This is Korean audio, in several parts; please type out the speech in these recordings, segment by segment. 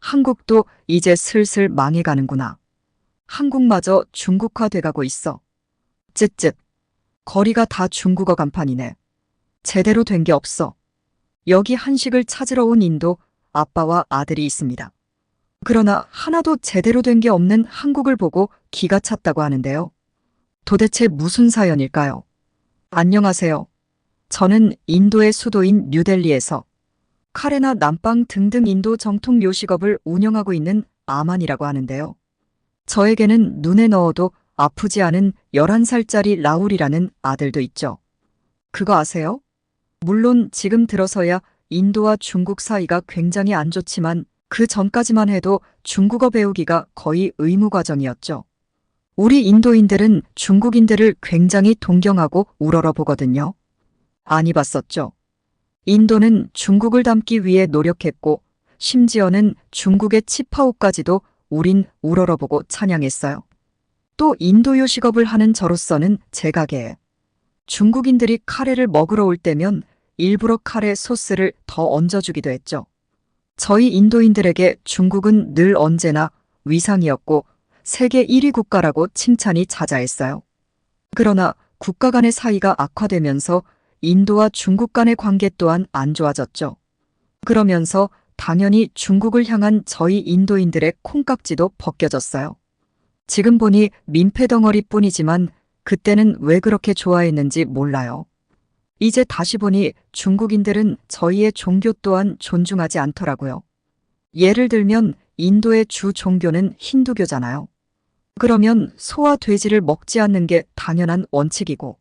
한국도 이제 슬슬 망해가는구나. 한국마저 중국화돼가고 있어. 쯧쯧. 거리가 다 중국어 간판이네. 제대로 된 게 없어. 여기 한식을 찾으러 온 인도 아빠와 아들이 있습니다. 그러나 하나도 제대로 된 게 없는 한국을 보고 기가 찼다고 하는데요. 도대체 무슨 사연일까요? 안녕하세요. 저는 인도의 수도인 뉴델리에서 카레나 남빵 등등 인도 정통 요식업을 운영하고 있는 아만이라고 하는데요. 저에게는 눈에 넣어도 아프지 않은 11살짜리 라울이라는 아들도 있죠. 그거 아세요? 물론 지금 들어서야 인도와 중국 사이가 굉장히 안 좋지만 그 전까지만 해도 중국어 배우기가 거의 의무 과정이었죠. 우리 인도인들은 중국인들을 굉장히 동경하고 우러러 보거든요. 아니 봤었죠. 인도는 중국을 닮기 위해 노력했고 심지어는 중국의 치파오까지도 우린 우러러보고 찬양했어요. 또 인도 요식업을 하는 저로서는 제 가게에 중국인들이 카레를 먹으러 올 때면 일부러 카레 소스를 더 얹어주기도 했죠. 저희 인도인들에게 중국은 늘 언제나 위상이었고 세계 1위 국가라고 칭찬이 자자했어요. 그러나 국가 간의 사이가 악화되면서 인도와 중국 간의 관계 또한 안 좋아졌죠. 그러면서 당연히 중국을 향한 저희 인도인들의 콩깍지도 벗겨졌어요. 지금 보니 민폐덩어리뿐이지만 그때는 왜 그렇게 좋아했는지 몰라요. 이제 다시 보니 중국인들은 저희의 종교 또한 존중하지 않더라고요. 예를 들면 인도의 주 종교는 힌두교잖아요. 그러면 소와 돼지를 먹지 않는 게 당연한 원칙이고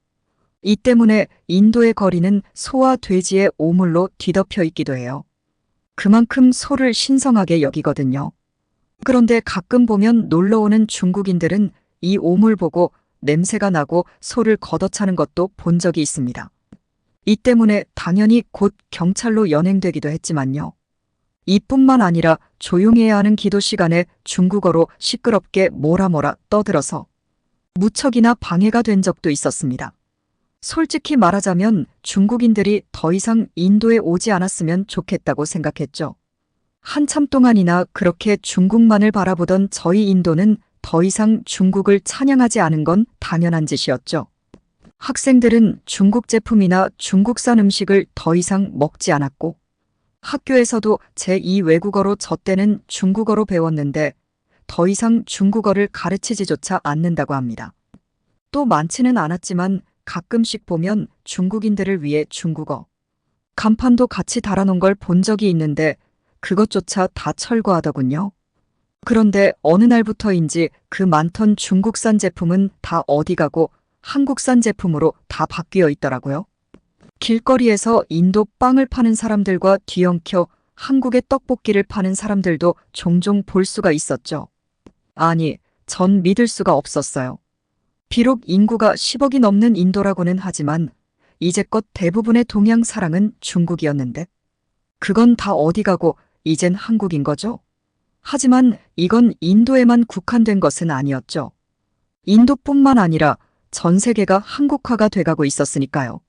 이 때문에 인도의 거리는 소와 돼지의 오물로 뒤덮여 있기도 해요. 그만큼 소를 신성하게 여기거든요. 그런데 가끔 보면 놀러오는 중국인들은 이 오물 보고 냄새가 나고 소를 걷어차는 것도 본 적이 있습니다. 이 때문에 당연히 곧 경찰로 연행되기도 했지만요. 이뿐만 아니라 조용해야 하는 기도 시간에 중국어로 시끄럽게 뭐라 떠들어서 무척이나 방해가 된 적도 있었습니다. 솔직히 말하자면 중국인들이 더 이상 인도에 오지 않았으면 좋겠다고 생각했죠. 한참 동안이나 그렇게 중국만을 바라보던 저희 인도는 더 이상 중국을 찬양하지 않은 건 당연한 짓이었죠. 학생들은 중국 제품이나 중국산 음식을 더 이상 먹지 않았고 학교에서도 제2 외국어로 저 때는 중국어로 배웠는데 더 이상 중국어를 가르치지조차 않는다고 합니다. 또 많지는 않았지만 가끔씩 보면 중국인들을 위해 중국어 간판도 같이 달아놓은 걸 본 적이 있는데 그것조차 다 철거하더군요. 그런데 어느 날부터인지 그 많던 중국산 제품은 다 어디 가고 한국산 제품으로 다 바뀌어 있더라고요. 길거리에서 인도 빵을 파는 사람들과 뒤엉켜 한국의 떡볶이를 파는 사람들도 종종 볼 수가 있었죠. 아니, 전 믿을 수가 없었어요. 비록 인구가 10억이 넘는 인도라고는 하지만 이제껏 대부분의 동양 사랑은 중국이었는데 그건 다 어디 가고 이젠 한국인 거죠? 하지만 이건 인도에만 국한된 것은 아니었죠. 인도뿐만 아니라 전 세계가 한국화가 돼가고 있었으니까요.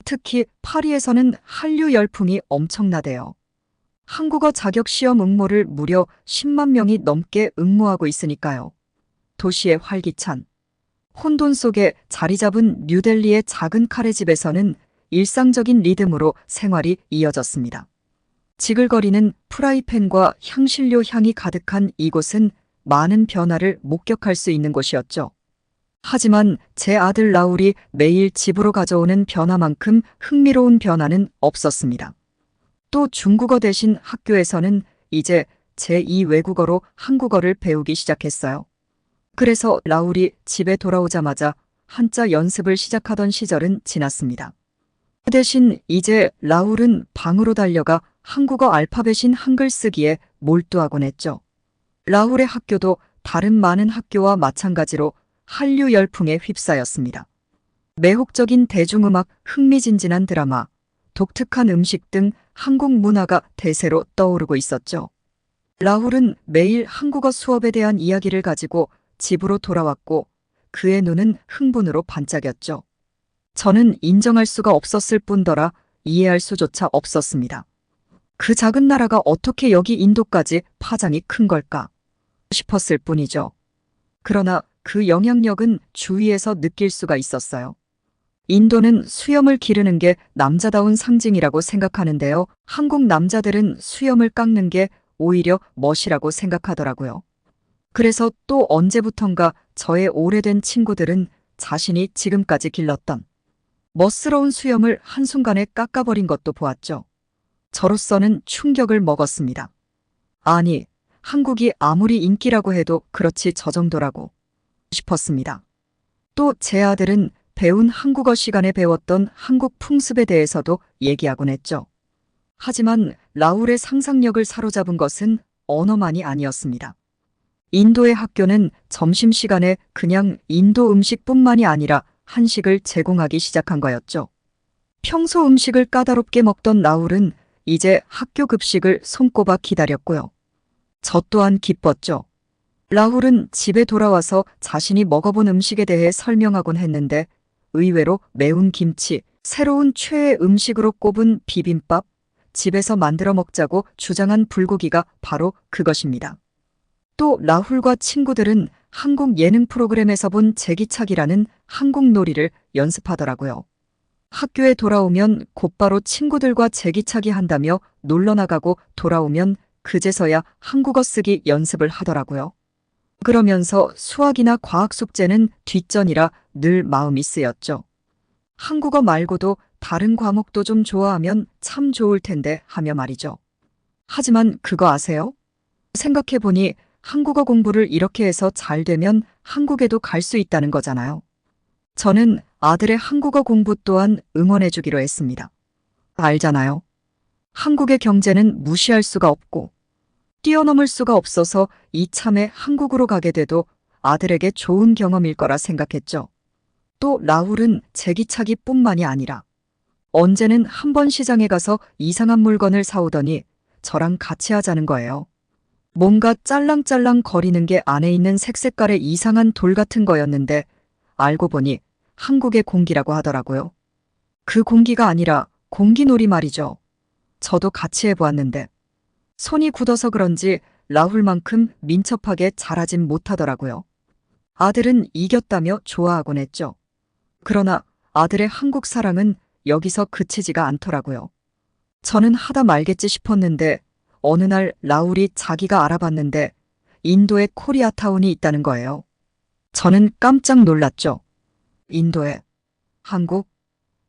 특히 파리에서는 한류 열풍이 엄청나대요. 한국어 자격 시험 응모를 무려 10만 명이 넘게 응모하고 있으니까요. 도시의 활기찬 혼돈 속에 자리 잡은 뉴델리의 작은 카레집에서는 일상적인 리듬으로 생활이 이어졌습니다. 지글거리는 프라이팬과 향신료 향이 가득한 이곳은 많은 변화를 목격할 수 있는 곳이었죠. 하지만 제 아들 라울이 매일 집으로 가져오는 변화만큼 흥미로운 변화는 없었습니다. 또 중국어 대신 학교에서는 이제 제2 외국어로 한국어를 배우기 시작했어요. 그래서 라울이 집에 돌아오자마자 한자 연습을 시작하던 시절은 지났습니다. 그 대신 이제 라울은 방으로 달려가 한국어 알파벳인 한글 쓰기에 몰두하곤 했죠. 라울의 학교도 다른 많은 학교와 마찬가지로 한류 열풍에 휩싸였습니다. 매혹적인 대중음악, 흥미진진한 드라마, 독특한 음식 등 한국 문화가 대세로 떠오르고 있었죠. 라울은 매일 한국어 수업에 대한 이야기를 가지고 집으로 돌아왔고 그의 눈은 흥분으로 반짝였죠. 저는 인정할 수가 없었을 뿐더러 이해할 수조차 없었습니다. 그 작은 나라가 어떻게 여기 인도까지 파장이 큰 걸까 싶었을 뿐이죠. 그러나 그 영향력은 주위에서 느낄 수가 있었어요. 인도는 수염을 기르는 게 남자다운 상징이라고 생각하는데요. 한국 남자들은 수염을 깎는 게 오히려 멋이라고 생각하더라고요. 그래서 또 언제부턴가 저의 오래된 친구들은 자신이 지금까지 길렀던 멋스러운 수염을 한순간에 깎아버린 것도 보았죠. 저로서는 충격을 먹었습니다. 아니, 한국이 아무리 인기라고 해도 그렇지 저 정도라고 싶었습니다. 또 제 아들은 배운 한국어 시간에 배웠던 한국 풍습에 대해서도 얘기하곤 했죠. 하지만 라울의 상상력을 사로잡은 것은 언어만이 아니었습니다. 인도의 학교는 점심시간에 그냥 인도 음식뿐만이 아니라 한식을 제공하기 시작한 거였죠. 평소 음식을 까다롭게 먹던 라울은 이제 학교 급식을 손꼽아 기다렸고요. 저 또한 기뻤죠. 라울은 집에 돌아와서 자신이 먹어본 음식에 대해 설명하곤 했는데 의외로 매운 김치, 새로운 최애 음식으로 꼽은 비빔밥, 집에서 만들어 먹자고 주장한 불고기가 바로 그것입니다. 또 라훌과 친구들은 한국 예능 프로그램에서 본 제기차기라는 한국 놀이를 연습하더라고요. 학교에 돌아오면 곧바로 친구들과 제기차기 한다며 놀러 나가고 돌아오면 그제서야 한국어 쓰기 연습을 하더라고요. 그러면서 수학이나 과학 숙제는 뒷전이라 늘 마음이 쓰였죠. 한국어 말고도 다른 과목도 좀 좋아하면 참 좋을 텐데 하며 말이죠. 하지만 그거 아세요? 생각해보니 한국어 공부를 이렇게 해서 잘 되면 한국에도 갈 수 있다는 거잖아요. 저는 아들의 한국어 공부 또한 응원해주기로 했습니다. 알잖아요. 한국의 경제는 무시할 수가 없고 뛰어넘을 수가 없어서 이참에 한국으로 가게 돼도 아들에게 좋은 경험일 거라 생각했죠. 또 라울은 제기차기뿐만이 아니라 언제는 한 번 시장에 가서 이상한 물건을 사오더니 저랑 같이 하자는 거예요. 뭔가 짤랑짤랑 거리는 게 안에 있는 색색깔의 이상한 돌 같은 거였는데 알고 보니 한국의 공기라고 하더라고요. 그 공기가 아니라 공기놀이 말이죠. 저도 같이 해보았는데 손이 굳어서 그런지 라훌만큼 민첩하게 잘하진 못하더라고요. 아들은 이겼다며 좋아하곤 했죠. 그러나 아들의 한국 사랑은 여기서 그치지가 않더라고요. 저는 하다 말겠지 싶었는데 어느 날 라울이 자기가 알아봤는데 인도에 코리아타운이 있다는 거예요. 저는 깜짝 놀랐죠. 인도에 한국?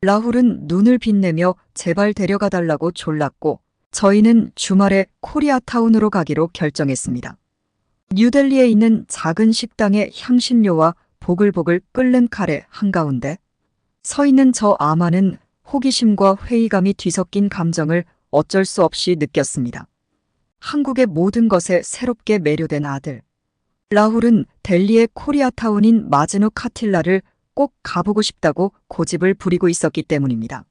라훌은 눈을 빛내며 제발 데려가 달라고 졸랐고 저희는 주말에 코리아타운으로 가기로 결정했습니다. 뉴델리에 있는 작은 식당의 향신료와 보글보글 끓는 카레 한가운데 서 있는 저 아마는 호기심과 회의감이 뒤섞인 감정을 어쩔 수 없이 느꼈습니다. 한국의 모든 것에 새롭게 매료된 아들. 라훌은 델리의 코리아타운인 마즈누 카틸라를 꼭 가보고 싶다고 고집을 부리고 있었기 때문입니다.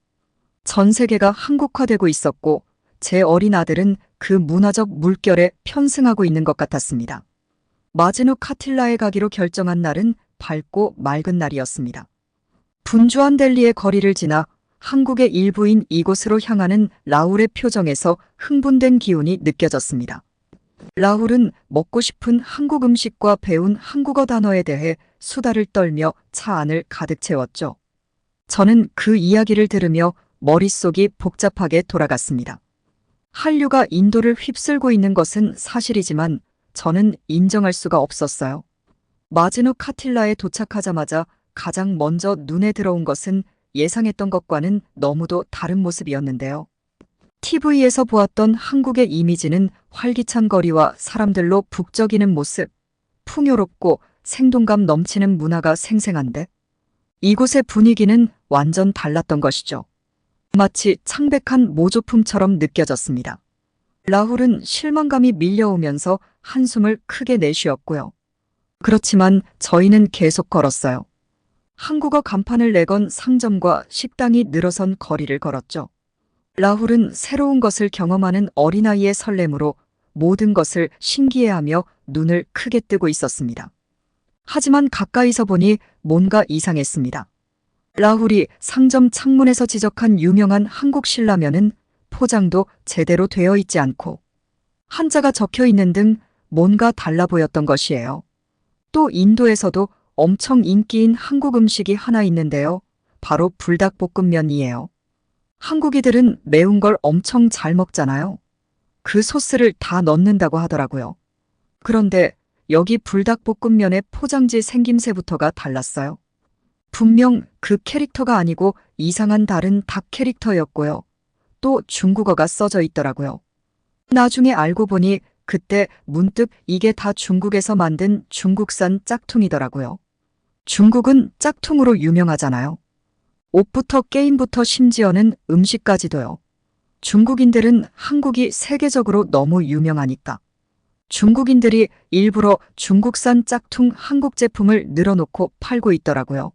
전 세계가 한국화되고 있었고 제 어린 아들은 그 문화적 물결에 편승하고 있는 것 같았습니다. 마즈누 카틸라에 가기로 결정한 날은 밝고 맑은 날이었습니다. 분주한 델리의 거리를 지나 한국의 일부인 이곳으로 향하는 라울의 표정에서 흥분된 기운이 느껴졌습니다. 라울은 먹고 싶은 한국 음식과 배운 한국어 단어에 대해 수다를 떨며 차 안을 가득 채웠죠. 저는 그 이야기를 들으며 머릿속이 복잡하게 돌아갔습니다. 한류가 인도를 휩쓸고 있는 것은 사실이지만 저는 인정할 수가 없었어요. 마즈누 카틸라에 도착하자마자 가장 먼저 눈에 들어온 것은 예상했던 것과는 너무도 다른 모습이었는데요. TV에서 보았던 한국의 이미지는 활기찬 거리와 사람들로 북적이는 모습, 풍요롭고 생동감 넘치는 문화가 생생한데 이곳의 분위기는 완전 달랐던 것이죠. 마치 창백한 모조품처럼 느껴졌습니다. 라훌은 실망감이 밀려오면서 한숨을 크게 내쉬었고요. 그렇지만 저희는 계속 걸었어요. 한국어 간판을 내건 상점과 식당이 늘어선 거리를 걸었죠. 라훌은 새로운 것을 경험하는 어린아이의 설렘으로 모든 것을 신기해하며 눈을 크게 뜨고 있었습니다. 하지만 가까이서 보니 뭔가 이상했습니다. 라훌이 상점 창문에서 지적한 유명한 한국 신라면은 포장도 제대로 되어 있지 않고 한자가 적혀 있는 등 뭔가 달라 보였던 것이에요. 또 인도에서도 엄청 인기인 한국 음식이 하나 있는데요. 바로 불닭볶음면이에요. 한국이들은 매운 걸 엄청 잘 먹잖아요. 그 소스를 다 넣는다고 하더라고요. 그런데 여기 불닭볶음면의 포장지 생김새부터가 달랐어요. 분명 그 캐릭터가 아니고 이상한 다른 닭 캐릭터였고요. 또 중국어가 써져 있더라고요. 나중에 알고 보니 그때 문득 이게 다 중국에서 만든 중국산 짝퉁이더라고요. 중국은 짝퉁으로 유명하잖아요. 옷부터 게임부터 심지어는 음식까지도요. 중국인들은 한국이 세계적으로 너무 유명하니까. 중국인들이 일부러 중국산 짝퉁 한국 제품을 늘어놓고 팔고 있더라고요.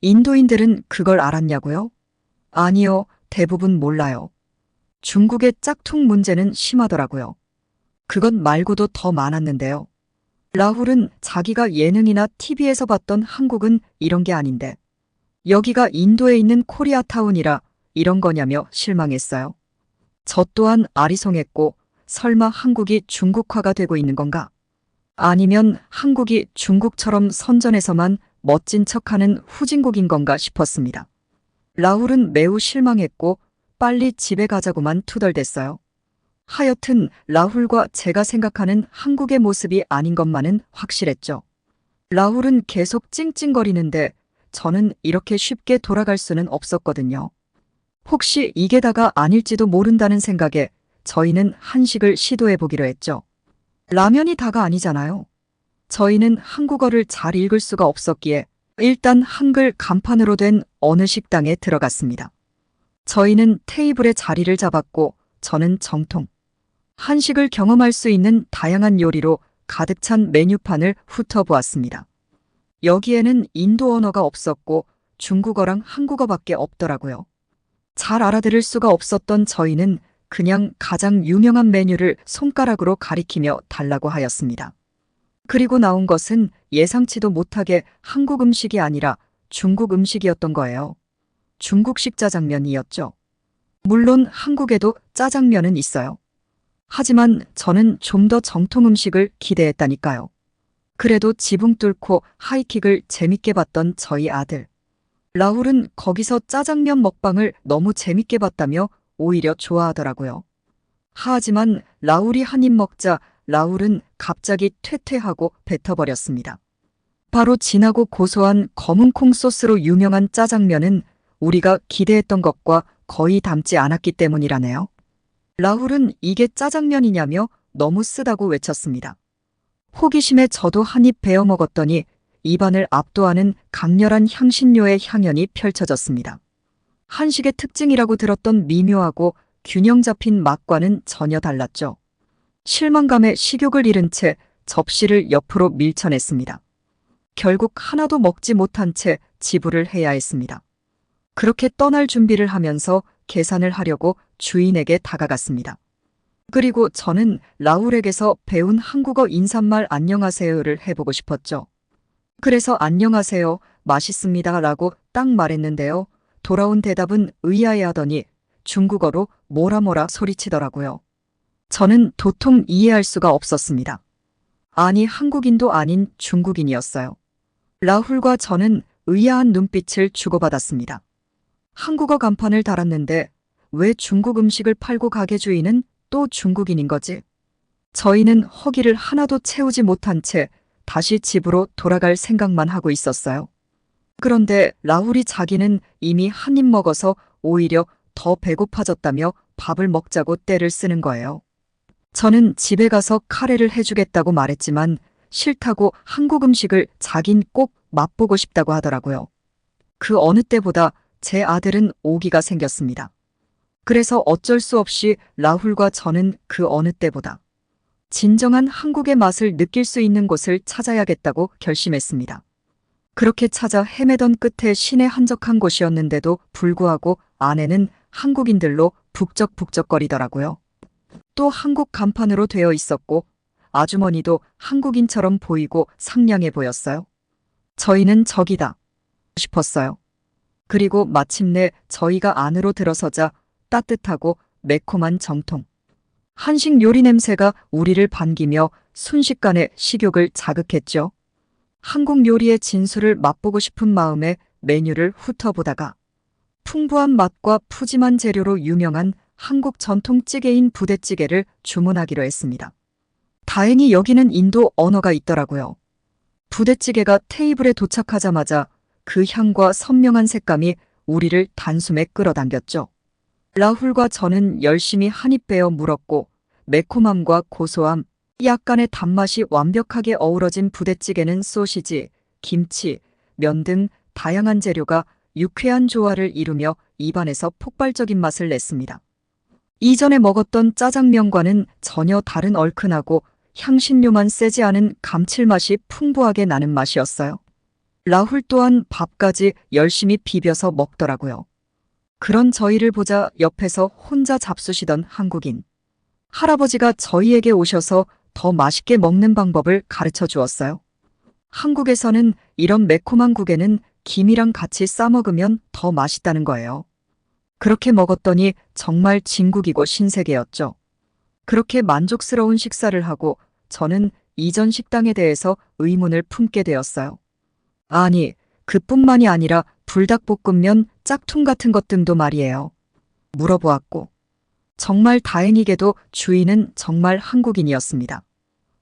인도인들은 그걸 알았냐고요? 아니요, 대부분 몰라요. 중국의 짝퉁 문제는 심하더라고요. 그것 말고도 더 많았는데요. 라훌은 자기가 예능이나 TV에서 봤던 한국은 이런 게 아닌데 여기가 인도에 있는 코리아타운이라 이런 거냐며 실망했어요. 저 또한 아리송했고 설마 한국이 중국화가 되고 있는 건가? 아니면 한국이 중국처럼 선전에서만 멋진 척하는 후진국인 건가 싶었습니다. 라훌은 매우 실망했고 빨리 집에 가자고만 투덜댔어요. 하여튼 라훌과 제가 생각하는 한국의 모습이 아닌 것만은 확실했죠. 라훌은 계속 찡찡거리는데 저는 이렇게 쉽게 돌아갈 수는 없었거든요. 혹시 이게 다가 아닐지도 모른다는 생각에 저희는 한식을 시도해 보기로 했죠. 라면이 다가 아니잖아요. 저희는 한국어를 잘 읽을 수가 없었기에 일단 한글 간판으로 된 어느 식당에 들어갔습니다. 저희는 테이블에 자리를 잡았고 저는 정통 한식을 경험할 수 있는 다양한 요리로 가득 찬 메뉴판을 훑어보았습니다. 여기에는 인도 언어가 없었고 중국어랑 한국어밖에 없더라고요. 잘 알아들을 수가 없었던 저희는 그냥 가장 유명한 메뉴를 손가락으로 가리키며 달라고 하였습니다. 그리고 나온 것은 예상치도 못하게 한국 음식이 아니라 중국 음식이었던 거예요. 중국식 짜장면이었죠. 물론 한국에도 짜장면은 있어요. 하지만 저는 좀 더 정통 음식을 기대했다니까요. 그래도 지붕 뚫고 하이킥을 재밌게 봤던 저희 아들. 라훌은 거기서 짜장면 먹방을 너무 재밌게 봤다며 오히려 좋아하더라고요. 하지만 라훌이 한 입 먹자 라훌은 갑자기 퇴퇴하고 뱉어버렸습니다. 바로 진하고 고소한 검은 콩 소스로 유명한 짜장면은 우리가 기대했던 것과 거의 닮지 않았기 때문이라네요. 라훌은 이게 짜장면이냐며 너무 쓰다고 외쳤습니다. 호기심에 저도 한 입 베어 먹었더니 입안을 압도하는 강렬한 향신료의 향연이 펼쳐졌습니다. 한식의 특징이라고 들었던 미묘하고 균형 잡힌 맛과는 전혀 달랐죠. 실망감에 식욕을 잃은 채 접시를 옆으로 밀쳐냈습니다. 결국 하나도 먹지 못한 채 지불을 해야 했습니다. 그렇게 떠날 준비를 하면서 계산을 하려고 주인에게 다가갔습니다. 그리고 저는 라훌에게서 배운 한국어 인사말 안녕하세요를 해보고 싶었죠. 그래서 안녕하세요, 맛있습니다 라고 딱 말했는데요. 돌아온 대답은 의아해하더니 중국어로 뭐라 소리치더라고요. 저는 도통 이해할 수가 없었습니다. 아니 한국인도 아닌 중국인이었어요. 라훌과 저는 의아한 눈빛을 주고받았습니다. 한국어 간판을 달았는데 왜 중국 음식을 팔고 가게 주인은 또 중국인인 거지? 저희는 허기를 하나도 채우지 못한 채 다시 집으로 돌아갈 생각만 하고 있었어요. 그런데 라훌이 자기는 이미 한 입 먹어서 오히려 더 배고파졌다며 밥을 먹자고 떼를 쓰는 거예요. 저는 집에 가서 카레를 해주겠다고 말했지만 싫다고 한국 음식을 자긴 꼭 맛보고 싶다고 하더라고요. 그 어느 때보다 제 아들은 오기가 생겼습니다. 그래서 어쩔 수 없이 라훌과 저는 그 어느 때보다 진정한 한국의 맛을 느낄 수 있는 곳을 찾아야겠다고 결심했습니다. 그렇게 찾아 헤매던 끝에 신에 한적한 곳이었는데도 불구하고 안에는 한국인들로 북적북적거리더라고요. 또 한국 간판으로 되어 있었고 아주머니도 한국인처럼 보이고 상냥해 보였어요. 저희는 저기다 싶었어요. 그리고 마침내 저희가 안으로 들어서자 따뜻하고 매콤한 정통. 한식 요리 냄새가 우리를 반기며 순식간에 식욕을 자극했죠. 한국 요리의 진수를 맛보고 싶은 마음에 메뉴를 훑어보다가 풍부한 맛과 푸짐한 재료로 유명한 한국 전통찌개인 부대찌개를 주문하기로 했습니다. 다행히 여기는 인도 언어가 있더라고요. 부대찌개가 테이블에 도착하자마자 그 향과 선명한 색감이 우리를 단숨에 끌어당겼죠. 라훌과 저는 열심히 한입 베어 물었고 매콤함과 고소함, 약간의 단맛이 완벽하게 어우러진 부대찌개는 소시지, 김치, 면 등 다양한 재료가 유쾌한 조화를 이루며 입안에서 폭발적인 맛을 냈습니다. 이전에 먹었던 짜장면과는 전혀 다른 얼큰하고 향신료만 세지 않은 감칠맛이 풍부하게 나는 맛이었어요. 라훌 또한 밥까지 열심히 비벼서 먹더라고요. 그런 저희를 보자 옆에서 혼자 잡수시던 한국인. 할아버지가 저희에게 오셔서 더 맛있게 먹는 방법을 가르쳐 주었어요. 한국에서는 이런 매콤한 국에는 김이랑 같이 싸 먹으면 더 맛있다는 거예요. 그렇게 먹었더니 정말 진국이고 신세계였죠. 그렇게 만족스러운 식사를 하고 저는 이전 식당에 대해서 의문을 품게 되었어요. 아니, 그뿐만이 아니라 불닭볶음면, 짝퉁 같은 것 등도 말이에요. 물어보았고 정말 다행히게도 주인은 정말 한국인이었습니다.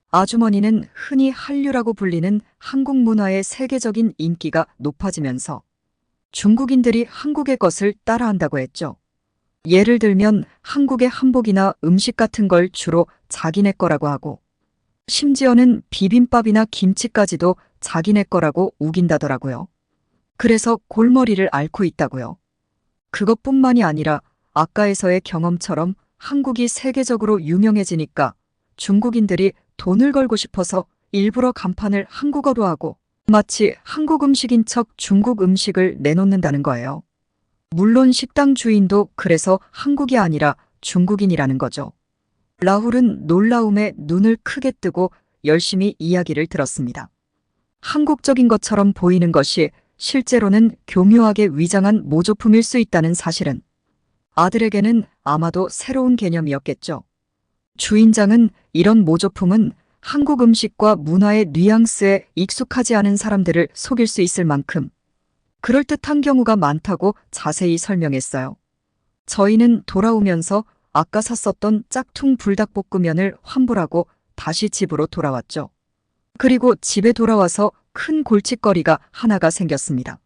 아주머니는 흔히 한류라고 불리는 한국 문화의 세계적인 인기가 높아지면서 중국인들이 한국의 것을 따라한다고 했죠. 예를 들면 한국의 한복이나 음식 같은 걸 주로 자기네 거라고 하고 심지어는 비빔밥이나 김치까지도 자기네 거라고 우긴다더라고요. 그래서 골머리를 앓고 있다고요. 그것뿐만이 아니라 아까에서의 경험처럼 한국이 세계적으로 유명해지니까 중국인들이 돈을 걸고 싶어서 일부러 간판을 한국어로 하고 마치 한국 음식인 척 중국 음식을 내놓는다는 거예요. 물론 식당 주인도 그래서 한국이 아니라 중국인이라는 거죠. 라훌은 놀라움에 눈을 크게 뜨고 열심히 이야기를 들었습니다. 한국적인 것처럼 보이는 것이 실제로는 교묘하게 위장한 모조품일 수 있다는 사실은 아들에게는 아마도 새로운 개념이었겠죠. 주인장은 이런 모조품은 한국 음식과 문화의 뉘앙스에 익숙하지 않은 사람들을 속일 수 있을 만큼 그럴듯한 경우가 많다고 자세히 설명했어요. 저희는 돌아오면서 아까 샀었던 짝퉁 불닭볶음면을 환불하고 다시 집으로 돌아왔죠. 그리고 집에 돌아와서 큰 골칫거리가 하나가 생겼습니다.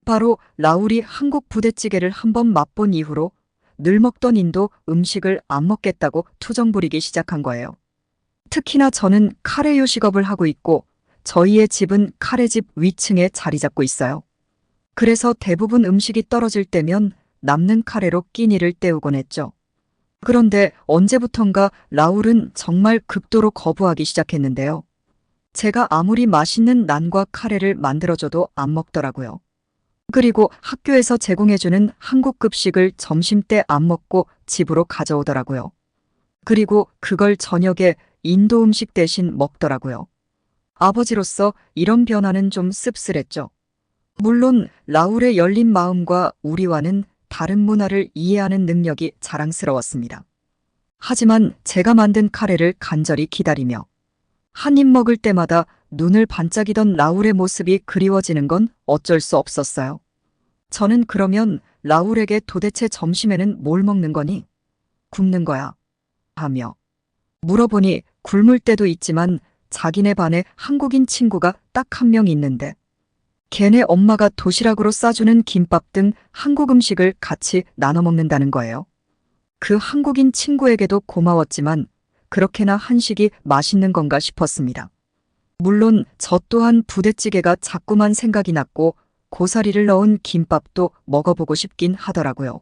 바로 라울이 한국 부대찌개를 한번 맛본 이후로 늘 먹던 인도 음식을 안 먹겠다고 투정 부리기 시작한 거예요. 특히나 저는 카레 요식업을 하고 있고 저희의 집은 카레집 위층에 자리 잡고 있어요. 그래서 대부분 음식이 떨어질 때면 남는 카레로 끼니를 때우곤 했죠. 그런데 언제부턴가 라울은 정말 극도로 거부하기 시작했는데요. 제가 아무리 맛있는 난과 카레를 만들어줘도 안 먹더라고요. 그리고 학교에서 제공해주는 한국 급식을 점심때 안 먹고 집으로 가져오더라고요. 그리고 그걸 저녁에 인도 음식 대신 먹더라고요. 아버지로서 이런 변화는 좀 씁쓸했죠. 물론 라울의 열린 마음과 우리와는 다른 문화를 이해하는 능력이 자랑스러웠습니다. 하지만 제가 만든 카레를 간절히 기다리며 한 입 먹을 때마다 눈을 반짝이던 라울의 모습이 그리워지는 건 어쩔 수 없었어요. 저는 그러면 라울에게 도대체 점심에는 뭘 먹는 거니? 굶는 거야. 하며 물어보니 굶을 때도 있지만 자기네 반에 한국인 친구가 딱 한 명 있는데 걔네 엄마가 도시락으로 싸주는 김밥 등 한국 음식을 같이 나눠 먹는다는 거예요. 그 한국인 친구에게도 고마웠지만 그렇게나 한식이 맛있는 건가 싶었습니다. 물론 저 또한 부대찌개가 자꾸만 생각이 났고 고사리를 넣은 김밥도 먹어보고 싶긴 하더라고요.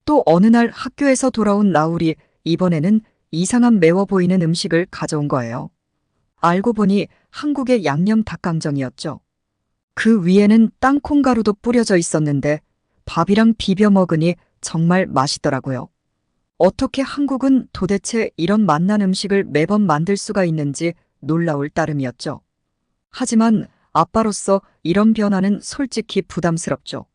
또 어느 날 학교에서 돌아온 라울이 이번에는 이상한 매워 보이는 음식을 가져온 거예요. 알고 보니 한국의 양념 닭강정이었죠. 그 위에는 땅콩가루도 뿌려져 있었는데 밥이랑 비벼 먹으니 정말 맛있더라고요. 어떻게 한국은 도대체 이런 맛난 음식을 매번 만들 수가 있는지 놀라울 따름이었죠. 하지만 아빠로서 이런 변화는 솔직히 부담스럽죠.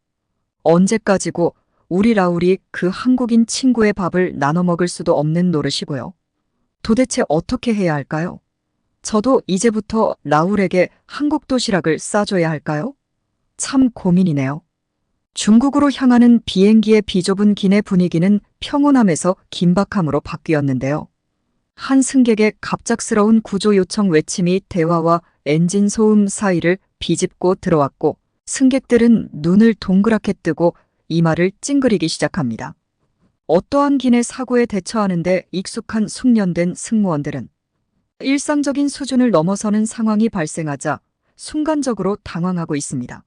언제까지고 우리 라울이 그 한국인 친구의 밥을 나눠 먹을 수도 없는 노릇이고요. 도대체 어떻게 해야 할까요? 저도 이제부터 라울에게 한국 도시락을 싸줘야 할까요? 참 고민이네요. 중국으로 향하는 비행기의 비좁은 기내 분위기는 평온함에서 긴박함으로 바뀌었는데요. 한 승객의 갑작스러운 구조 요청 외침이 대화와 엔진 소음 사이를 비집고 들어왔고, 승객들은 눈을 동그랗게 뜨고 이마를 찡그리기 시작합니다. 어떠한 기내 사고에 대처하는데 익숙한 숙련된 승무원들은 일상적인 수준을 넘어서는 상황이 발생하자 순간적으로 당황하고 있습니다.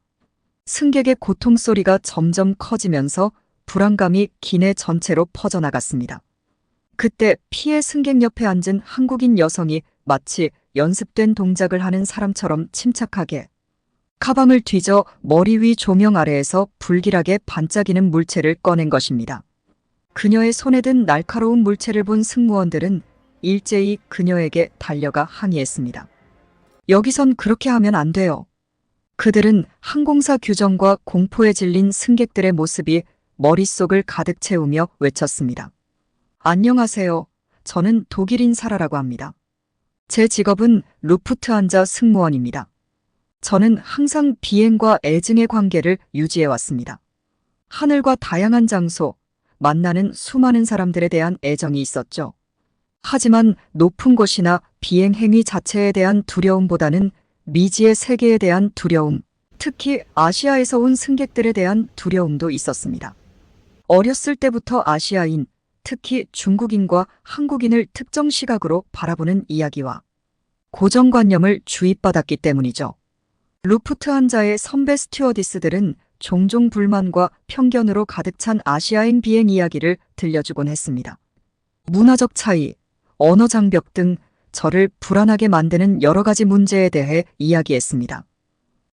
승객의 고통 소리가 점점 커지면서 불안감이 기내 전체로 퍼져나갔습니다. 그때 피해 승객 옆에 앉은 한국인 여성이 마치 연습된 동작을 하는 사람처럼 침착하게 가방을 뒤져 머리 위 조명 아래에서 불길하게 반짝이는 물체를 꺼낸 것입니다. 그녀의 손에 든 날카로운 물체를 본 승무원들은 일제히 그녀에게 달려가 항의했습니다. 여기선 그렇게 하면 안 돼요. 그들은 항공사 규정과 공포에 질린 승객들의 모습이 머릿속을 가득 채우며 외쳤습니다. 안녕하세요. 저는 독일인 사라라고 합니다. 제 직업은 루프트한자 승무원입니다. 저는 항상 비행과 애증의 관계를 유지해왔습니다. 하늘과 다양한 장소, 만나는 수많은 사람들에 대한 애정이 있었죠. 하지만 높은 곳이나 비행 행위 자체에 대한 두려움보다는 미지의 세계에 대한 두려움, 특히 아시아에서 온 승객들에 대한 두려움도 있었습니다. 어렸을 때부터 아시아인, 특히 중국인과 한국인을 특정 시각으로 바라보는 이야기와 고정관념을 주입받았기 때문이죠. 루프트한자의 선배 스튜어디스들은 종종 불만과 편견으로 가득 찬 아시아행 비행 이야기를 들려주곤 했습니다. 문화적 차이, 언어 장벽 등 저를 불안하게 만드는 여러 가지 문제에 대해 이야기했습니다.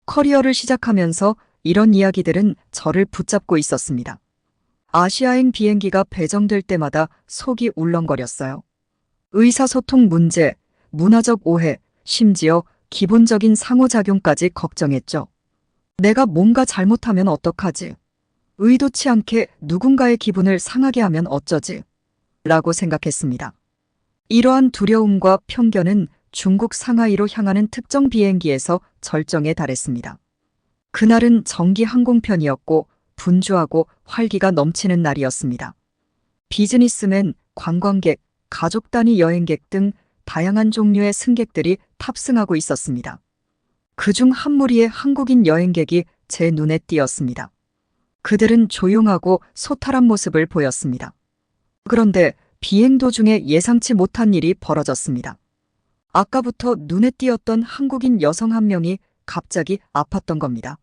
커리어를 시작하면서 이런 이야기들은 저를 붙잡고 있었습니다. 아시아행 비행기가 배정될 때마다 속이 울렁거렸어요. 의사소통 문제, 문화적 오해, 심지어 기본적인 상호작용까지 걱정했죠. 내가 뭔가 잘못하면 어떡하지? 의도치 않게 누군가의 기분을 상하게 하면 어쩌지? 라고 생각했습니다. 이러한 두려움과 편견은 중국 상하이로 향하는 특정 비행기에서 절정에 달했습니다. 그날은 정기 항공편이었고 분주하고 활기가 넘치는 날이었습니다. 비즈니스맨, 관광객, 가족 단위 여행객 등 다양한 종류의 승객들이 탑승하고 있었습니다. 그중 한 무리의 한국인 여행객이 제 눈에 띄었습니다. 그들은 조용하고 소탈한 모습을 보였습니다. 그런데 비행 도중에 예상치 못한 일이 벌어졌습니다. 아까부터 눈에 띄었던 한국인 여성 한 명이 갑자기 아팠던 겁니다.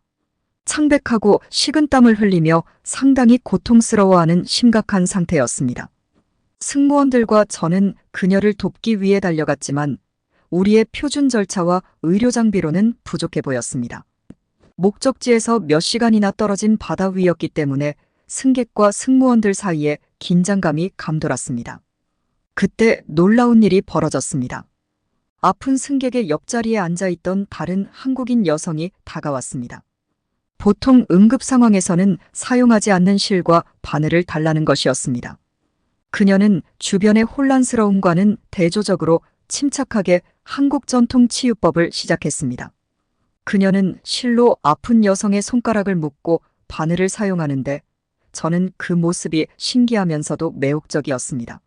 창백하고 식은땀을 흘리며 상당히 고통스러워하는 심각한 상태였습니다. 승무원들과 저는 그녀를 돕기 위해 달려갔지만 우리의 표준 절차와 의료 장비로는 부족해 보였습니다. 목적지에서 몇 시간이나 떨어진 바다 위였기 때문에 승객과 승무원들 사이에 긴장감이 감돌았습니다. 그때 놀라운 일이 벌어졌습니다. 아픈 승객의 옆자리에 앉아있던 다른 한국인 여성이 다가왔습니다. 보통 응급 상황에서는 사용하지 않는 실과 바늘을 달라는 것이었습니다. 그녀는 주변의 혼란스러움과는 대조적으로 침착하게 한국 전통 치유법을 시작했습니다. 그녀는 실로 아픈 여성의 손가락을 묶고 바늘을 사용하는데 저는 그 모습이 신기하면서도 매혹적이었습니다.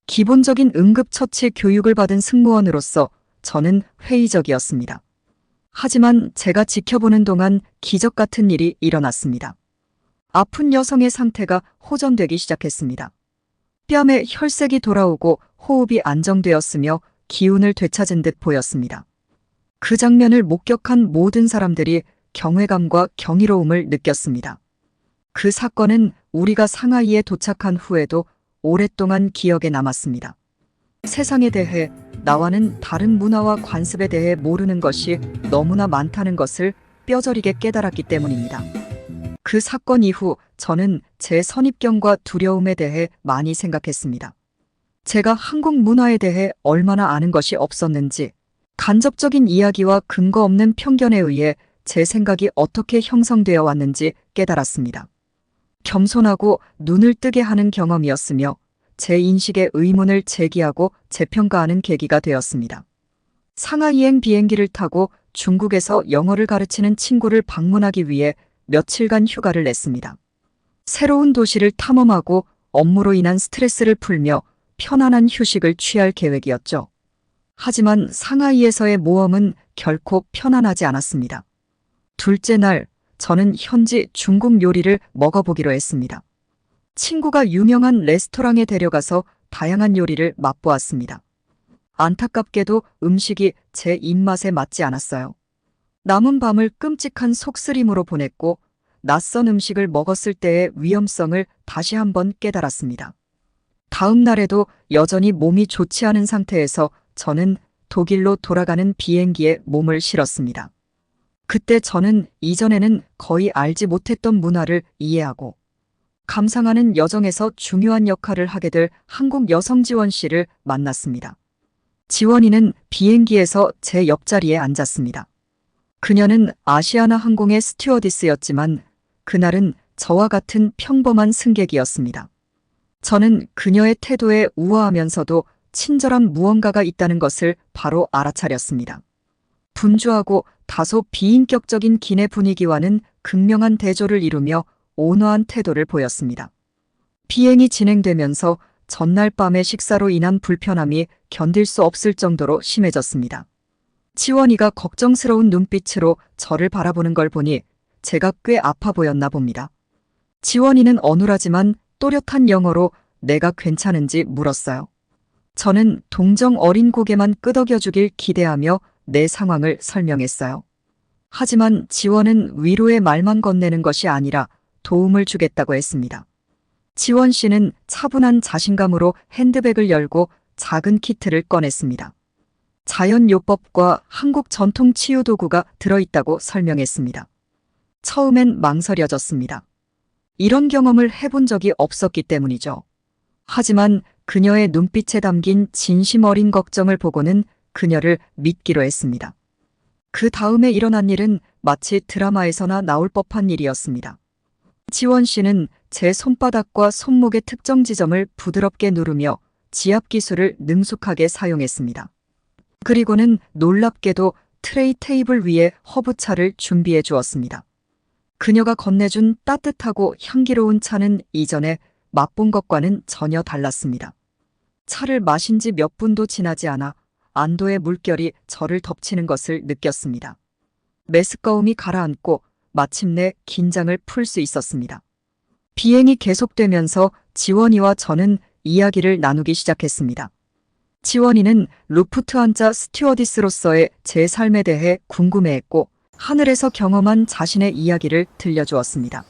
기본적인 응급처치 교육을 받은 승무원으로서 저는 회의적이었습니다. 하지만 제가 지켜보는 동안 기적 같은 일이 일어났습니다. 아픈 여성의 상태가 호전되기 시작했습니다. 뺨에 혈색이 돌아오고 호흡이 안정되었으며 기운을 되찾은 듯 보였습니다. 그 장면을 목격한 모든 사람들이 경외감과 경이로움을 느꼈습니다. 그 사건은 우리가 상하이에 도착한 후에도 오랫동안 기억에 남았습니다. 세상에 대해 나와는 다른 문화와 관습에 대해 모르는 것이 너무나 많다는 것을 뼈저리게 깨달았기 때문입니다. 그 사건 이후 저는 제 선입견과 두려움에 대해 많이 생각했습니다. 제가 한국 문화에 대해 얼마나 아는 것이 없었는지, 간접적인 이야기와 근거 없는 편견에 의해 제 생각이 어떻게 형성되어 왔는지 깨달았습니다. 겸손하고 눈을 뜨게 하는 경험이었으며 제 인식의 의문을 제기하고 재평가하는 계기가 되었습니다. 상하이행 비행기를 타고 중국에서 영어를 가르치는 친구를 방문하기 위해 며칠간 휴가를 냈습니다. 새로운 도시를 탐험하고 업무로 인한 스트레스를 풀며 편안한 휴식을 취할 계획이었죠. 하지만 상하이에서의 모험은 결코 편안하지 않았습니다. 둘째 날, 저는 현지 중국 요리를 먹어보기로 했습니다. 친구가 유명한 레스토랑에 데려가서 다양한 요리를 맛보았습니다. 안타깝게도 음식이 제 입맛에 맞지 않았어요. 남은 밤을 끔찍한 속쓰림으로 보냈고 낯선 음식을 먹었을 때의 위험성을 다시 한번 깨달았습니다. 다음 날에도 여전히 몸이 좋지 않은 상태에서 저는 독일로 돌아가는 비행기에 몸을 실었습니다. 그때 저는 이전에는 거의 알지 못했던 문화를 이해하고 감상하는 여정에서 중요한 역할을 하게 될 한국 여성 지원 씨를 만났습니다. 지원이는 비행기에서 제 옆자리에 앉았습니다. 그녀는 아시아나 항공의 스튜어디스였지만 그날은 저와 같은 평범한 승객이었습니다. 저는 그녀의 태도에 우아하면서도 친절한 무언가가 있다는 것을 바로 알아차렸습니다. 분주하고 다소 비인격적인 기내 분위기와는 극명한 대조를 이루며 온화한 태도를 보였습니다. 비행이 진행되면서 전날 밤의 식사로 인한 불편함이 견딜 수 없을 정도로 심해졌습니다. 지원이가 걱정스러운 눈빛으로 저를 바라보는 걸 보니 제가 꽤 아파 보였나 봅니다. 지원이는 어눌하지만 또렷한 영어로 내가 괜찮은지 물었어요. 저는 동정 어린 고개만 끄덕여주길 기대하며 내 상황을 설명했어요. 하지만 지원은 위로의 말만 건네는 것이 아니라 도움을 주겠다고 했습니다. 지원 씨는 차분한 자신감으로 핸드백을 열고 작은 키트를 꺼냈습니다. 자연요법과 한국 전통 치유도구가 들어있다고 설명했습니다. 처음엔 망설여졌습니다. 이런 경험을 해본 적이 없었기 때문이죠. 하지만 그녀의 눈빛에 담긴 진심 어린 걱정을 보고는 그녀를 믿기로 했습니다. 그 다음에 일어난 일은 마치 드라마에서나 나올 법한 일이었습니다. 지원 씨는 제 손바닥과 손목의 특정 지점을 부드럽게 누르며 지압 기술을 능숙하게 사용했습니다. 그리고는 놀랍게도 트레이 테이블 위에 허브차를 준비해 주었습니다. 그녀가 건네준 따뜻하고 향기로운 차는 이전에 맛본 것과는 전혀 달랐습니다. 차를 마신 지 몇 분도 지나지 않아 안도의 물결이 저를 덮치는 것을 느꼈습니다. 메스꺼움이 가라앉고 마침내 긴장을 풀 수 있었습니다. 비행이 계속되면서 지원이와 저는 이야기를 나누기 시작했습니다. 지원이는 루프트한자 스튜어디스로서의 제 삶에 대해 궁금해했고 하늘에서 경험한 자신의 이야기를 들려주었습니다.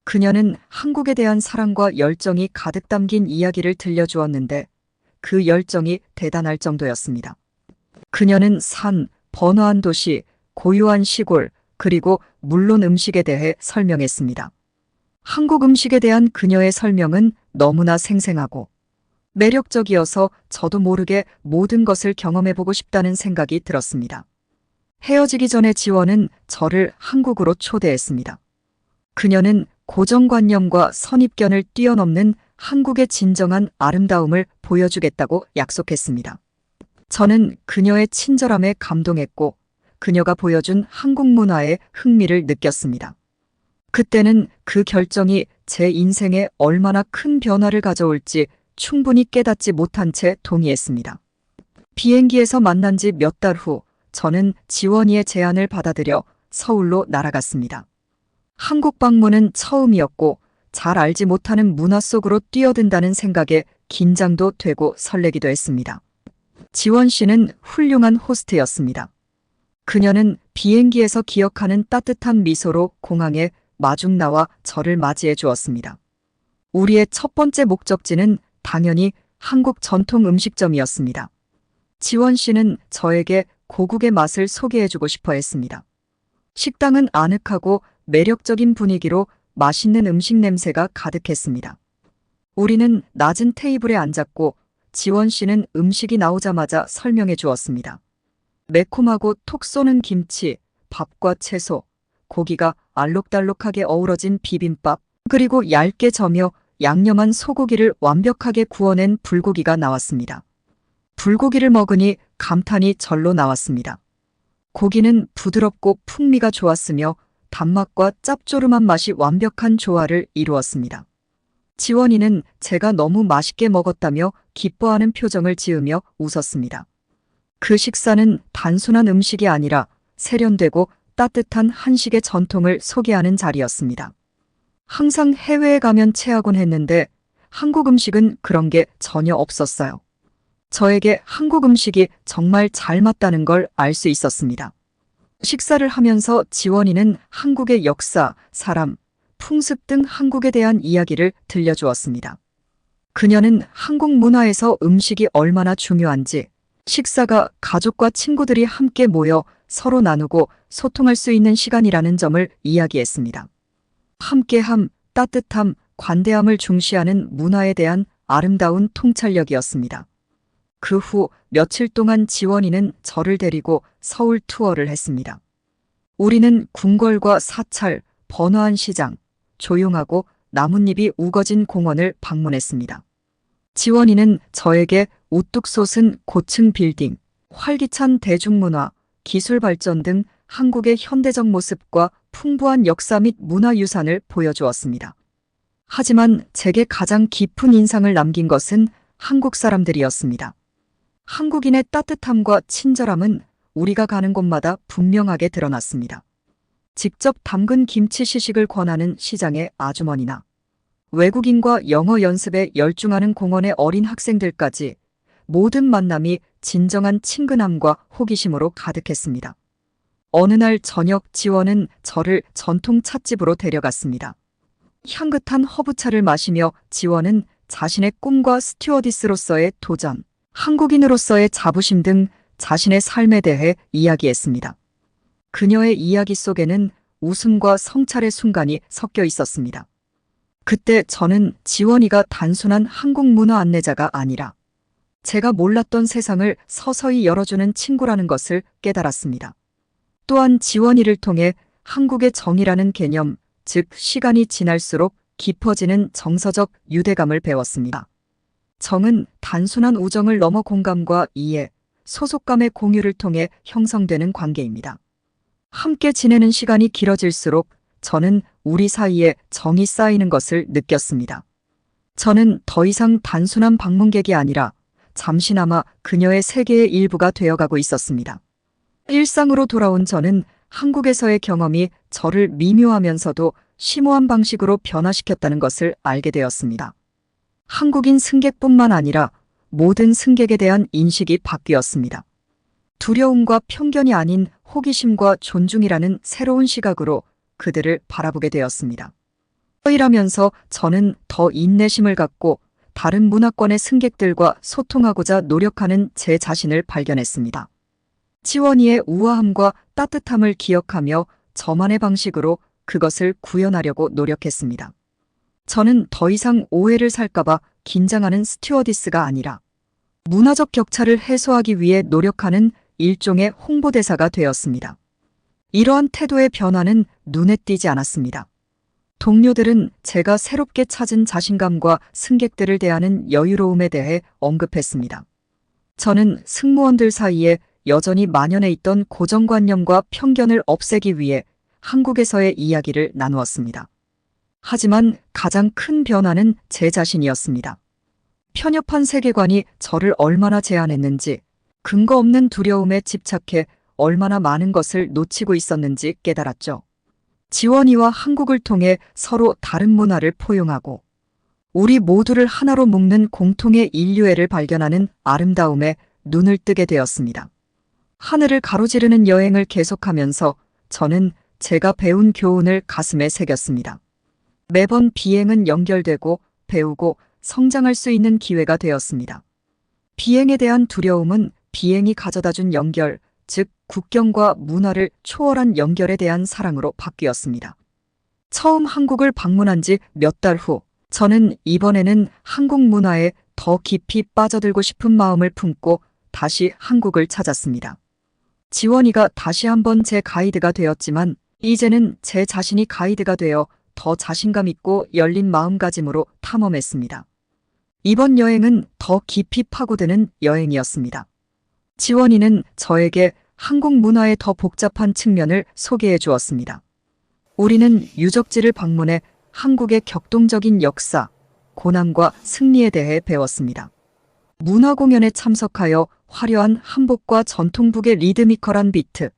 그녀는 한국에 대한 사랑과 열정이 가득 담긴 이야기를 들려주었는데 그 열정이 대단할 정도였습니다. 그녀는 산, 번화한 도시, 고요한 시골, 그리고 물론 음식에 대해 설명했습니다. 한국 음식에 대한 그녀의 설명은 너무나 생생하고 매력적이어서 저도 모르게 모든 것을 경험해보고 싶다는 생각이 들었습니다. 헤어지기 전에 지원은 저를 한국으로 초대했습니다. 그녀는 고정관념과 선입견을 뛰어넘는 한국의 진정한 아름다움을 보여주겠다고 약속했습니다. 저는 그녀의 친절함에 감동했고 그녀가 보여준 한국 문화에 흥미를 느꼈습니다. 그때는 그 결정이 제 인생에 얼마나 큰 변화를 가져올지 충분히 깨닫지 못한 채 동의했습니다. 비행기에서 만난 지 몇 달 후 저는 지원이의 제안을 받아들여 서울로 날아갔습니다. 한국 방문은 처음이었고 잘 알지 못하는 문화 속으로 뛰어든다는 생각에 긴장도 되고 설레기도 했습니다. 지원 씨는 훌륭한 호스트였습니다. 그녀는 비행기에서 기억하는 따뜻한 미소로 공항에 마중 나와 저를 맞이해 주었습니다. 우리의 첫 번째 목적지는 당연히 한국 전통 음식점이었습니다. 지원 씨는 저에게 고국의 맛을 소개해주고 싶어 했습니다. 식당은 아늑하고 매력적인 분위기로 맛있는 음식 냄새가 가득했습니다. 우리는 낮은 테이블에 앉았고 지원 씨는 음식이 나오자마자 설명해 주었습니다. 매콤하고 톡 쏘는 김치, 밥과 채소, 고기가 알록달록하게 어우러진 비빔밥, 그리고 얇게 저며 양념한 소고기를 완벽하게 구워낸 불고기가 나왔습니다. 불고기를 먹으니 감탄이 절로 나왔습니다. 고기는 부드럽고 풍미가 좋았으며 단맛과 짭조름한 맛이 완벽한 조화를 이루었습니다. 지원이는 제가 너무 맛있게 먹었다며 기뻐하는 표정을 지으며 웃었습니다. 그 식사는 단순한 음식이 아니라 세련되고 따뜻한 한식의 전통을 소개하는 자리였습니다. 항상 해외에 가면 체하곤 했는데 한국 음식은 그런 게 전혀 없었어요. 저에게 한국 음식이 정말 잘 맞다는 걸 알 수 있었습니다. 식사를 하면서 지원이는 한국의 역사, 사람, 풍습 등 한국에 대한 이야기를 들려주었습니다. 그녀는 한국 문화에서 음식이 얼마나 중요한지, 식사가 가족과 친구들이 함께 모여 서로 나누고 소통할 수 있는 시간이라는 점을 이야기했습니다. 함께함, 따뜻함, 관대함을 중시하는 문화에 대한 아름다운 통찰력이었습니다. 그 후 며칠 동안 지원이는 저를 데리고 서울 투어를 했습니다. 우리는 궁궐과 사찰, 번화한 시장, 조용하고 나뭇잎이 우거진 공원을 방문했습니다. 지원이는 저에게 우뚝 솟은 고층 빌딩, 활기찬 대중문화, 기술 발전 등 한국의 현대적 모습과 풍부한 역사 및 문화유산을 보여주었습니다. 하지만 제게 가장 깊은 인상을 남긴 것은 한국 사람들이었습니다. 한국인의 따뜻함과 친절함은 우리가 가는 곳마다 분명하게 드러났습니다. 직접 담근 김치 시식을 권하는 시장의 아주머니나 외국인과 영어 연습에 열중하는 공원의 어린 학생들까지 모든 만남이 진정한 친근함과 호기심으로 가득했습니다. 어느 날 저녁 지원은 저를 전통 찻집으로 데려갔습니다. 향긋한 허브차를 마시며 지원은 자신의 꿈과 스튜어디스로서의 도전, 한국인으로서의 자부심 등 자신의 삶에 대해 이야기했습니다. 그녀의 이야기 속에는 웃음과 성찰의 순간이 섞여 있었습니다. 그때 저는 지원이가 단순한 한국 문화 안내자가 아니라 제가 몰랐던 세상을 서서히 열어주는 친구라는 것을 깨달았습니다. 또한 지원이를 통해 한국의 정이라는 개념, 즉 시간이 지날수록 깊어지는 정서적 유대감을 배웠습니다. 정은 단순한 우정을 넘어 공감과 이해, 소속감의 공유를 통해 형성되는 관계입니다. 함께 지내는 시간이 길어질수록 저는 우리 사이에 정이 쌓이는 것을 느꼈습니다. 저는 더 이상 단순한 방문객이 아니라 잠시나마 그녀의 세계의 일부가 되어가고 있었습니다. 일상으로 돌아온 저는 한국에서의 경험이 저를 미묘하면서도 심오한 방식으로 변화시켰다는 것을 알게 되었습니다. 한국인 승객뿐만 아니라 모든 승객에 대한 인식이 바뀌었습니다. 두려움과 편견이 아닌 호기심과 존중이라는 새로운 시각으로 그들을 바라보게 되었습니다. 일하면서 저는 더 인내심을 갖고 다른 문화권의 승객들과 소통하고자 노력하는 제 자신을 발견했습니다. 지원이의 우아함과 따뜻함을 기억하며 저만의 방식으로 그것을 구현하려고 노력했습니다. 저는 더 이상 오해를 살까봐 긴장하는 스튜어디스가 아니라 문화적 격차를 해소하기 위해 노력하는 일종의 홍보대사가 되었습니다. 이러한 태도의 변화는 눈에 띄지 않았습니다. 동료들은 제가 새롭게 찾은 자신감과 승객들을 대하는 여유로움에 대해 언급했습니다. 저는 승무원들 사이에 여전히 만연해 있던 고정관념과 편견을 없애기 위해 한국에서의 이야기를 나누었습니다. 하지만 가장 큰 변화는 제 자신이었습니다. 편협한 세계관이 저를 얼마나 제한했는지, 근거 없는 두려움에 집착해 얼마나 많은 것을 놓치고 있었는지 깨달았죠. 지원이와 한국을 통해 서로 다른 문화를 포용하고 우리 모두를 하나로 묶는 공통의 인류애를 발견하는 아름다움에 눈을 뜨게 되었습니다. 하늘을 가로지르는 여행을 계속하면서 저는 제가 배운 교훈을 가슴에 새겼습니다. 매번 비행은 연결되고 배우고 성장할 수 있는 기회가 되었습니다. 비행에 대한 두려움은 비행이 가져다준 연결, 즉 국경과 문화를 초월한 연결에 대한 사랑으로 바뀌었습니다. 처음 한국을 방문한 지 몇 달 후, 저는 이번에는 한국 문화에 더 깊이 빠져들고 싶은 마음을 품고 다시 한국을 찾았습니다. 지원이가 다시 한번 제 가이드가 되었지만 이제는 제 자신이 가이드가 되어 더 자신감 있고 열린 마음가짐으로 탐험했습니다. 이번 여행은 더 깊이 파고드는 여행이었습니다. 지원이는 저에게 한국 문화의 더 복잡한 측면을 소개해 주었습니다. 우리는 유적지를 방문해 한국의 격동적인 역사, 고난과 승리에 대해 배웠습니다. 문화공연에 참석하여 화려한 한복과 전통북의 리드미컬한 비트,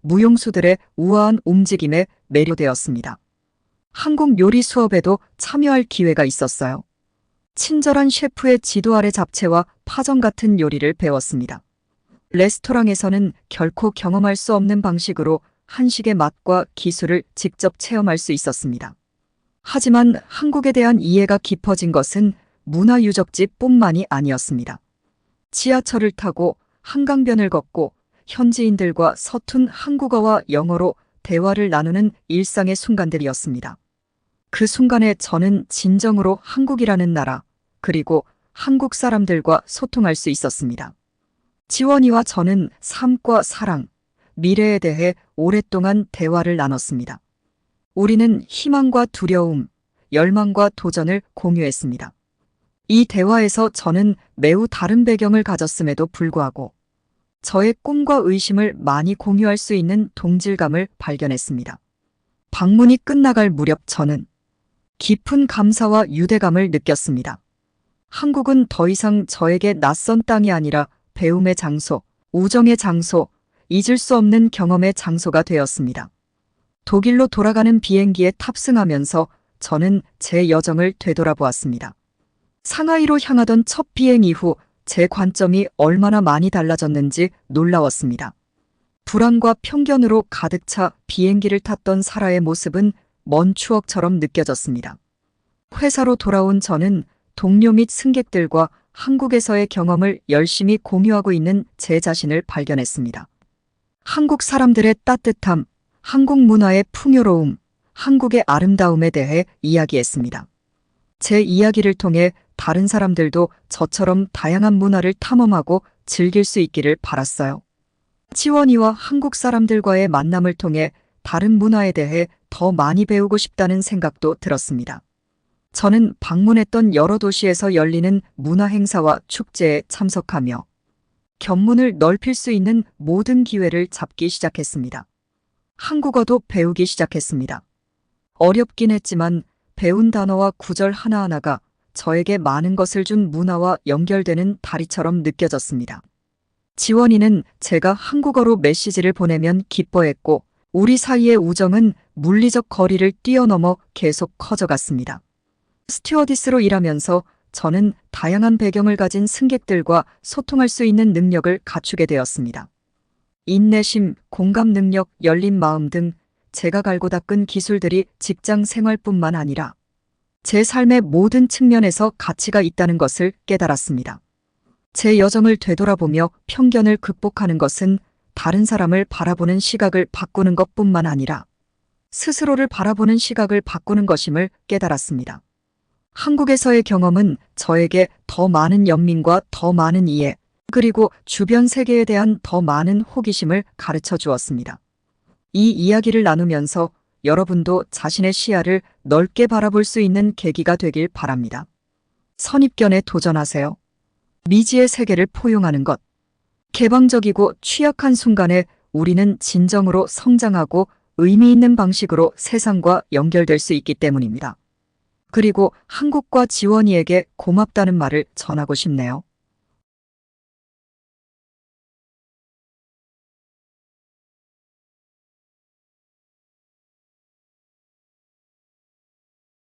무용수들의 우아한 움직임에 매료되었습니다. 한국 요리 수업에도 참여할 기회가 있었어요. 친절한 셰프의 지도 아래 잡채와 파전 같은 요리를 배웠습니다. 레스토랑에서는 결코 경험할 수 없는 방식으로 한식의 맛과 기술을 직접 체험할 수 있었습니다. 하지만 한국에 대한 이해가 깊어진 것은 문화유적지뿐만이 아니었습니다. 지하철을 타고 한강변을 걷고 현지인들과 서툰 한국어와 영어로 대화를 나누는 일상의 순간들이었습니다. 그 순간에 저는 진정으로 한국이라는 나라, 그리고 한국 사람들과 소통할 수 있었습니다. 지원이와 저는 삶과 사랑, 미래에 대해 오랫동안 대화를 나눴습니다. 우리는 희망과 두려움, 열망과 도전을 공유했습니다. 이 대화에서 저는 매우 다른 배경을 가졌음에도 불구하고 저의 꿈과 의심을 많이 공유할 수 있는 동질감을 발견했습니다. 방문이 끝나갈 무렵 저는 깊은 감사와 유대감을 느꼈습니다. 한국은 더 이상 저에게 낯선 땅이 아니라 배움의 장소, 우정의 장소, 잊을 수 없는 경험의 장소가 되었습니다. 독일로 돌아가는 비행기에 탑승하면서 저는 제 여정을 되돌아보았습니다. 상하이로 향하던 첫 비행 이후 제 관점이 얼마나 많이 달라졌는지 놀라웠습니다. 불안과 편견으로 가득 차 비행기를 탔던 사라의 모습은 먼 추억처럼 느껴졌습니다. 회사로 돌아온 저는 동료 및 승객들과 한국에서의 경험을 열심히 공유하고 있는 제 자신을 발견했습니다. 한국 사람들의 따뜻함, 한국 문화의 풍요로움, 한국의 아름다움에 대해 이야기했습니다. 제 이야기를 통해 다른 사람들도 저처럼 다양한 문화를 탐험하고 즐길 수 있기를 바랐어요. 지원이와 한국 사람들과의 만남을 통해 다른 문화에 대해 더 많이 배우고 싶다는 생각도 들었습니다. 저는 방문했던 여러 도시에서 열리는 문화 행사와 축제에 참석하며 견문을 넓힐 수 있는 모든 기회를 잡기 시작했습니다. 한국어도 배우기 시작했습니다. 어렵긴 했지만 배운 단어와 구절 하나하나가 저에게 많은 것을 준 문화와 연결되는 다리처럼 느껴졌습니다. 지원이는 제가 한국어로 메시지를 보내면 기뻐했고 우리 사이의 우정은 물리적 거리를 뛰어넘어 계속 커져갔습니다. 스튜어디스로 일하면서 저는 다양한 배경을 가진 승객들과 소통할 수 있는 능력을 갖추게 되었습니다. 인내심, 공감 능력, 열린 마음 등 제가 갈고 닦은 기술들이 직장 생활뿐만 아니라 제 삶의 모든 측면에서 가치가 있다는 것을 깨달았습니다. 제 여정을 되돌아보며 편견을 극복하는 것은 다른 사람을 바라보는 시각을 바꾸는 것뿐만 아니라 스스로를 바라보는 시각을 바꾸는 것임을 깨달았습니다. 한국에서의 경험은 저에게 더 많은 연민과 더 많은 이해, 그리고 주변 세계에 대한 더 많은 호기심을 가르쳐 주었습니다. 이 이야기를 나누면서 여러분도 자신의 시야를 넓게 바라볼 수 있는 계기가 되길 바랍니다. 선입견에 도전하세요. 미지의 세계를 포용하는 것. 개방적이고 취약한 순간에 우리는 진정으로 성장하고 의미 있는 방식으로 세상과 연결될 수 있기 때문입니다. 그리고 한국과 지원이에게 고맙다는 말을 전하고 싶네요.